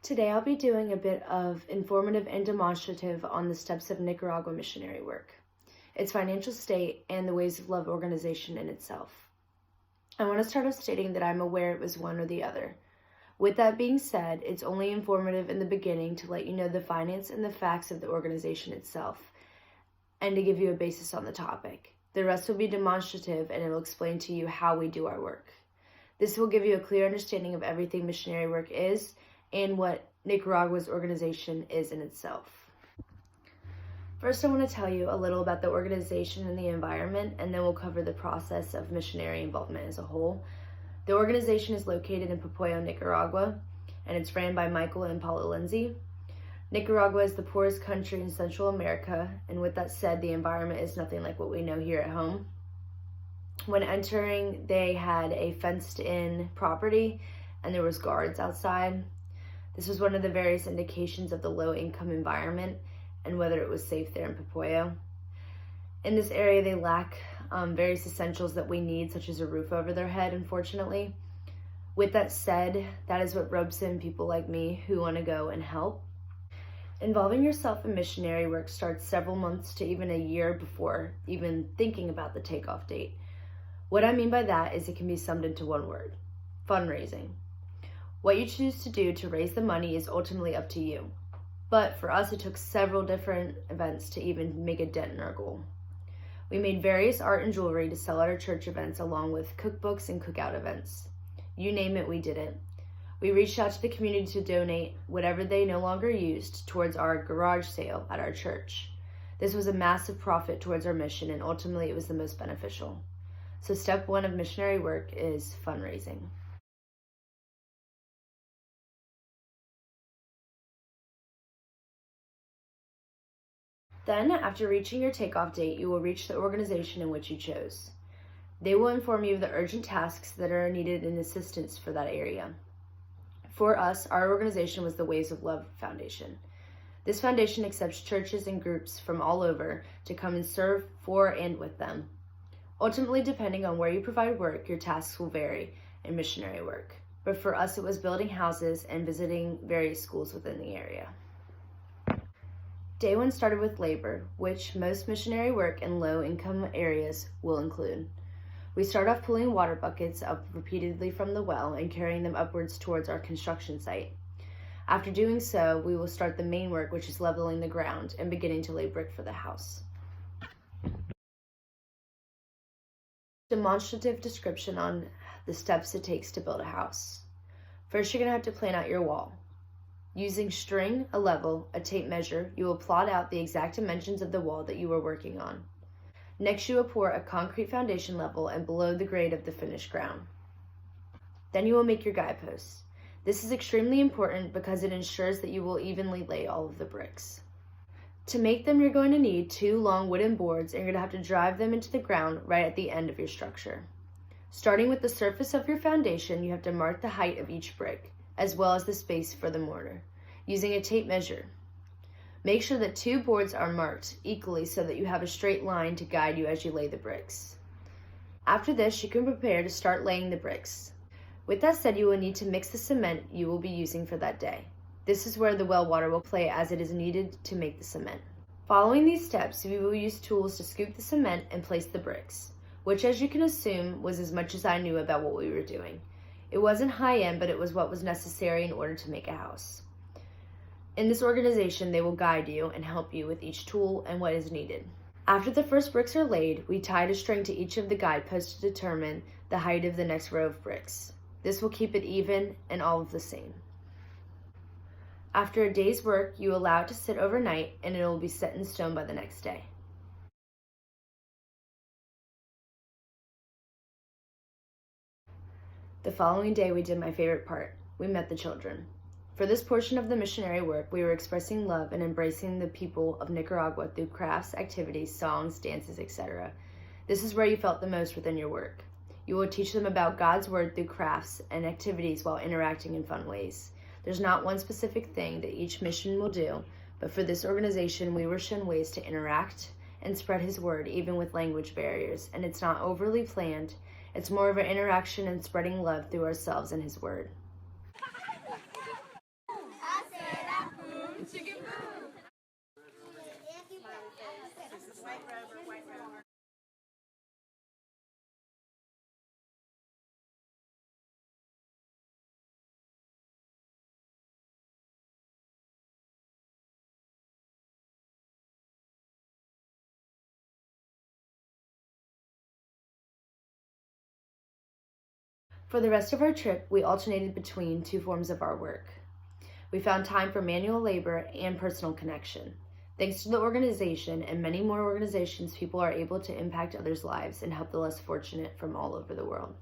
Today I'll be doing a bit of informative and demonstrative on the steps of Nicaragua missionary work, its financial state, and the Ways of Love organization in itself. I want to start off stating that I'm aware it was one or the other. With that being said, it's only informative in the beginning to let you know the finance and the facts of the organization itself, and to give you a basis on the topic. The rest will be demonstrative, and it will explain to you how we do our work. This will give you a clear understanding of everything missionary work is, and what Nicaragua's organization is in itself. First, I want to tell you a little about the organization and the environment, and then we'll cover the process of missionary involvement as a whole. The organization is located in Popoyo, Nicaragua, and it's ran by Michael and Paula Lindsay. Nicaragua is the poorest country in Central America, and with that said, the environment is nothing like what we know here at home. When entering, they had a fenced-in property, and there was guards outside. This was one of the various indications of the low-income environment and whether it was safe there in Popoyo. In this area, they lack various essentials that we need, such as a roof over their head, unfortunately. With that said, that is what ropes in people like me who want to go and help. Involving yourself in missionary work starts several months to even a year before even thinking about the takeoff date. What I mean by that is it can be summed into one word: fundraising. What you choose to do to raise the money is ultimately up to you. But for us, it took several different events to even make a dent in our goal. We made various art and jewelry to sell at our church events, along with cookbooks and cookout events. You name it, we did it. We reached out to the community to donate whatever they no longer used towards our garage sale at our church. This was a massive profit towards our mission, and ultimately it was the most beneficial. So step one of missionary work is fundraising. Then, after reaching your takeoff date, you will reach the organization in which you chose. They will inform you of the urgent tasks that are needed in assistance for that area. For us, our organization was the Ways of Love Foundation. This foundation accepts churches and groups from all over to come and serve for and with them. Ultimately, depending on where you provide work, your tasks will vary in missionary work. But for us, it was building houses and visiting various schools within the area. Day one started with labor, which most missionary work in low-income areas will include. We start off pulling water buckets up repeatedly from the well and carrying them upwards towards our construction site. After doing so, we will start the main work, which is leveling the ground and beginning to lay brick for the house. Demonstrative description on the steps it takes to build a house. First, you're going to have to plan out your wall. Using string, a level, a tape measure, you will plot out the exact dimensions of the wall that you are working on. Next, you will pour a concrete foundation level and below the grade of the finished ground. Then you will make your guideposts. This is extremely important because it ensures that you will evenly lay all of the bricks. To make them, you're going to need 2 long wooden boards, and you're going to have to drive them into the ground right at the end of your structure. Starting with the surface of your foundation, you have to mark the height of each brick, as well as the space for the mortar, using a tape measure. Make sure that 2 boards are marked equally so that you have a straight line to guide you as you lay the bricks. After this, you can prepare to start laying the bricks. With that said, you will need to mix the cement you will be using for that day. This is where the well water will play, as it is needed to make the cement. Following these steps, we will use tools to scoop the cement and place the bricks, which, as you can assume, was as much as I knew about what we were doing. It wasn't high-end, but it was what was necessary in order to make a house. In this organization, they will guide you and help you with each tool and what is needed. After the first bricks are laid, we tied a string to each of the guideposts to determine the height of the next row of bricks. This will keep it even and all of the same. After a day's work, you allow it to sit overnight, and it will be set in stone by the next day. The following day, we did my favorite part. We met the children. For this portion of the missionary work, we were expressing love and embracing the people of Nicaragua through crafts, activities, songs, dances, etc. This is where you felt the most within your work. You will teach them about God's word through crafts and activities while interacting in fun ways. There's not one specific thing that each mission will do, but for this organization, we were shown ways to interact and spread His word, even with language barriers, and it's not overly planned. It's more of an interaction and spreading love through ourselves and His word. For the rest of our trip, we alternated between two forms of our work. We found time for manual labor and personal connection. Thanks to the organization and many more organizations, people are able to impact others' lives and help the less fortunate from all over the world.